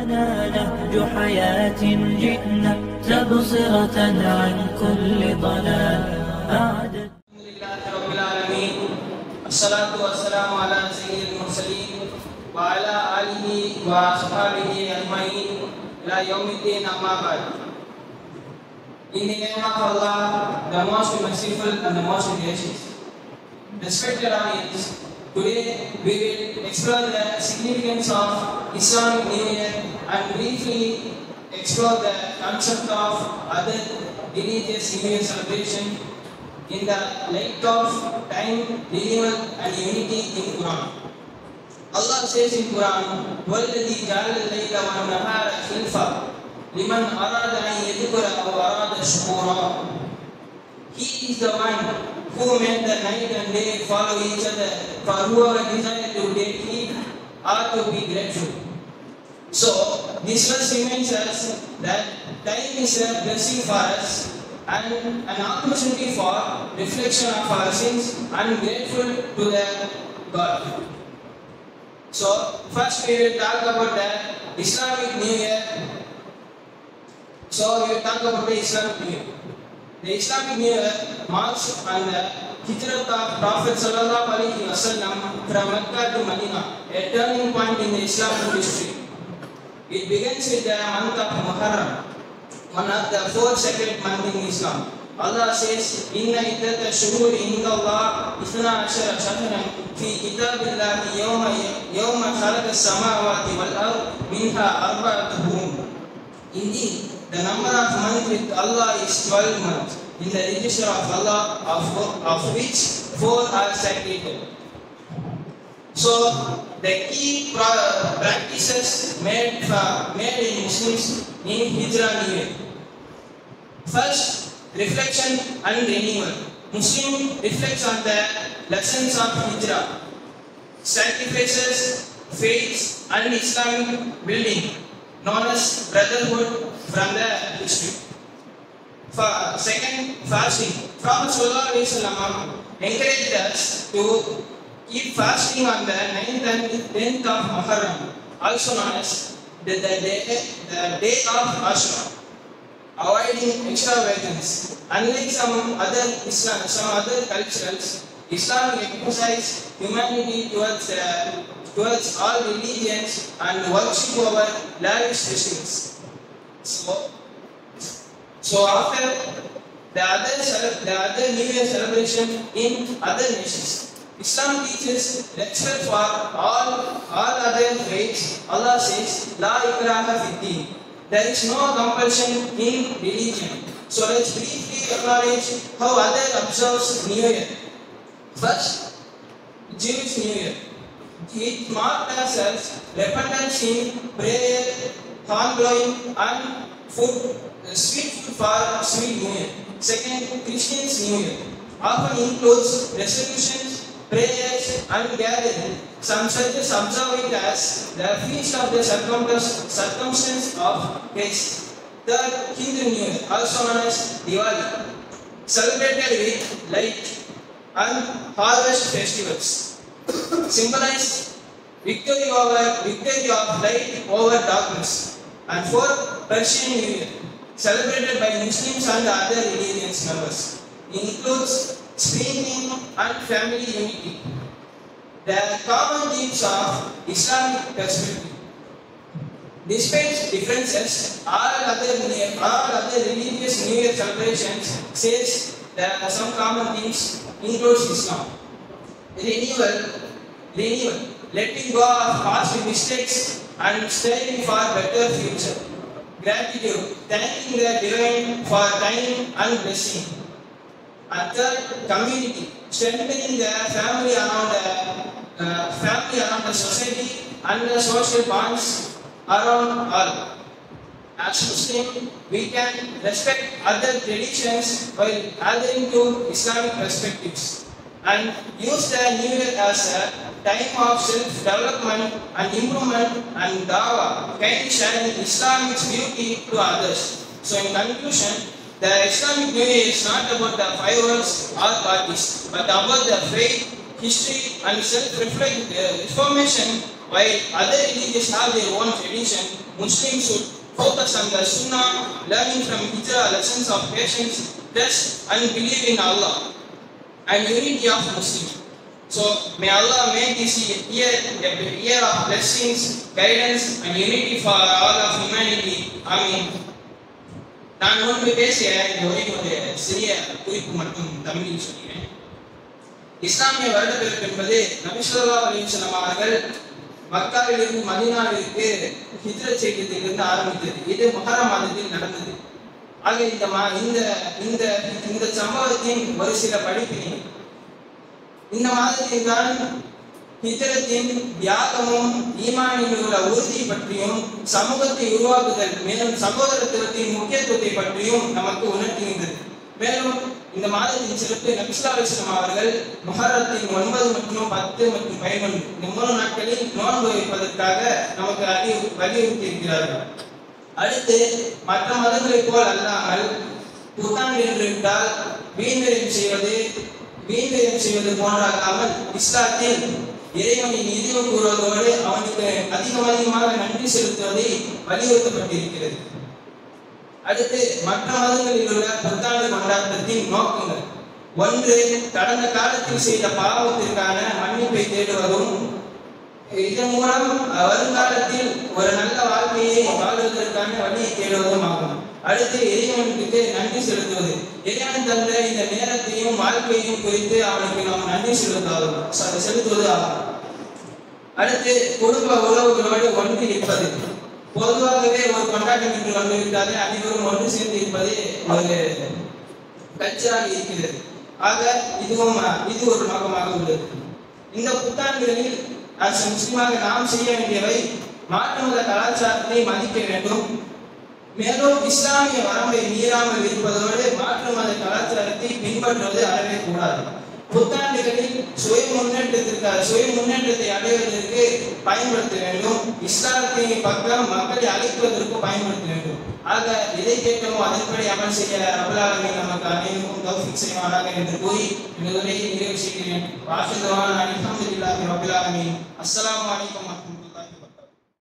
لنا نهج حياة جئنا تبصرة عن كل ضلال. الحمد لله رب العالمين والصلاة والسلام على سيد المرسلين وعلى آله وصحبه أجمعين إلى يوم الدين. أما بعد. In the name of Allah, the most merciful and the most gracious. Respected audience, today we will explore the significance of Islamic New Year and briefly explore the concept of other religious New Year celebration in the light of time, renewal and unity in Quran. Allah says in Quran, وَالَّذِي جَعَلَ اللَّيْلَ وَالنَّهَارَ خِلْفًا لِمَنْ أَرَادَ أَنْ يَذْكُرَ أَوْ أَرَادَ شُكُورًا. He is the one who made the night and day follow each other for whoever desires to take heed or to be grateful. So, this verse reminds us that time is a blessing for us and an opportunity for reflection of our sins and grateful to the God. So, first we will talk about the Islamic New Year. So, we will talk about the Islamic New Year. The Islamic New Year marks on the Hijrat of Prophet Sallallahu Alaihi Wasallam from Mecca to Medina, a turning point in the Islamic history. It begins with the month of Muharram, one of the four sacred months in Islam. Allah says, "Inna iddata shuhuri inda Allah ithna ashara shahran fi kitabillahi yawma khalaqa as-samawati wal ard minha arba'atun hurum." Indeed, the number of months with Allah is 12 months in the register of Allah, of which 4 are sacred. So, the key practices made in Muslims in Hijrah New Year. First, reflection and renewal. Muslim reflects on the lessons of Hijrah, sacrifices, faiths, and Islamic building, known as brotherhood from the history. Second, fasting. Prophet Sallallahu Alaihi Wasallam encouraged us to keep fasting on the 9th and 10th of Muharram, also known as the day of Ashura, avoiding extravagance. Unlike some other cultures, Islam emphasizes humanity towards all religions and worship over lavish festivals. So after the other New Year celebration in other nations, Islam teaches respect for all other faiths. Allah says, "La ikraha fid-din." There is no compulsion in religion. So let's briefly acknowledge how others observe New Year. First, Jewish New Year. It marked as repentance in prayer, horn blowing, and sweet food for sweet New Year. Second, Christians New Year often includes resolutions, prayers, and gathering. Some churches observe it as the feast of the circumstance of Christ. Third, Hindu New Year, also known as Diwali, celebrated with light and harvest festivals, symbolize victory of light over darkness. And fourth, Persian New Year, celebrated by Muslims and other religions members, includes spring and family unity. The common themes of Islamic perspective. Despite differences, all other religious New Year celebrations says there are some common themes includes Islam. Renewal, letting go of past mistakes and striving for better future. Gratitude, thanking the divine for time and blessing. And third, community, strengthening the family around the society and the social bonds around all. As Muslims, we can respect other traditions while adhering to Islamic perspectives and use the New Year as a time of self-development and improvement and dawah, kindly sharing Islamic's beauty to others. So in conclusion, the Islamic New Year is not about the fireworks or parties, but about the faith, history and self-reformation while other religions have their own tradition, Muslims should focus on the Sunnah, learning from Hijrah lessons of patience, trust, and belief in Allah and unity of Muslims. So may Allah make this year a year of blessings, guidance, and unity for all of humanity. Amen. நான் முன்பு பேசிய இந்த ஒரே ஒரு சிறிய குறிப்பு மட்டும் தமிழில் சொல்கிறேன். இஸ்லாமிய வருடப்பிறப்பு என்பது நபி ஸல்லல்லாஹு அலைஹி வஸல்லம் அவர்கள் மக்காவிலிருந்து மதீனாவிற்கு ஹிஜ்ரத் செய்ததிலிருந்து ஆரம்பித்தது. இது முஹர்ரம் மாதத்தில் நடந்தது. ஆக இந்த சம்பவத்தின் ஒரு சில படிப்பினை இந்த மாதத்தில் தான் ஹிஜ்ரத்தின் தியாகமும் ஈமானில் உள்ள உறுதி பற்றியும் சமூகத்தை உருவாக்குதல் மேலும் சகோதரத்துவத்தின் முக்கியத்துவத்தை பற்றியும் நமக்கு உணர்த்துகின்றது. மேலும் இந்த மாதத்தின் சிறப்பு நபி ஸல்லல்லாஹு அலைஹி வஸல்லம் அவர்கள் முஹர்ரத்தின் 9 மற்றும் 10 மற்றும் 11 இந்த 3 நாட்களில் நோன்பு வைப்பதற்காக நமக்கு வலியுறுத்தி இருக்கிறார்கள். அடுத்து மற்ற மதங்களைப் போல் அல்லாமல் புத்தாண்டு என்று விட்டால் வீண்விரயம் செய்வது போன்றாகாமல் இஸ்லாத்தில் இறைவனின் நினைவு கூறுவதோடு அவனுக்கு அதிகமாக நன்றி செலுத்துவதை வலியுறுத்தப்பட்டிருக்கிறது. அடுத்து மற்ற மதங்களில் உள்ள புத்தாண்டு கொண்டாட்டத்தின் நோக்கங்கள்: ஒன்று, கடந்த காலத்தில் செய்த பாவத்திற்கான மன்னிப்பை தேடுவதும் இதன் மூலம் வருங்காலத்தில் ஒரு நல்ல வாழ்க்கையை வாழ்வதற்கான வழியை தேடுவதும் ஆகும். அடுத்து இறைவனுக்கு நன்றி செலுத்துவது. இறைவன் தந்த இந்த நேரத்தையும் வாழ்க்கையையும் குறித்து அவனுக்கு நாம் நன்றி செலுத்துவது ஆகும். அடுத்து குடும்ப உறவுகளோடு ஒன்று இருப்பது. பொதுவாகவே ஒரு கொண்டாட்டம் என்று வந்துவிட்டாலே அனைவரும் ஒன்று சேர்ந்து இருப்பது ஒரு கல்ச்சராக இருக்கிறது. ஆக இது ஒரு நோக்கமாக உள்ளது. இந்த புத்தாண்டுகளில் முஸ்லிமாக நாம் செய்ய வேண்டியவை: மாற்று மத கலாச்சாரத்தை மதிக்க வேண்டும். மேலும் இஸ்லாமிய வரம்பை மீறாமல் இருப்பதோடு மாற்று மத கலாச்சாரத்தை பின்பற்றுவது அறவே கூடாது. புத்தாண்டுகளில் சுய முன்னேற்றத்தை அடைவதற்கு பயன்படுத்த வேண்டும். இஸ்லாத்தின் பக்கம் மக்களை அழைப்பதற்கு பயன்படுத்த வேண்டும். ஆக எதை கேட்டோமோ அதன்படி அமல் செய்ய ரப்பல் ஆலமீன் நமக்கு அனைவருக்கும் தௌஃபீக் செய்வானாக என்று கூறி இந்த உரையை நிறைவு செய்கிறேன். வாஹிதுவானா அல்ஹம்துலில்லாஹி ரப்பில் ஆலமீன். அஸ்ஸலாமு அலைக்கும்.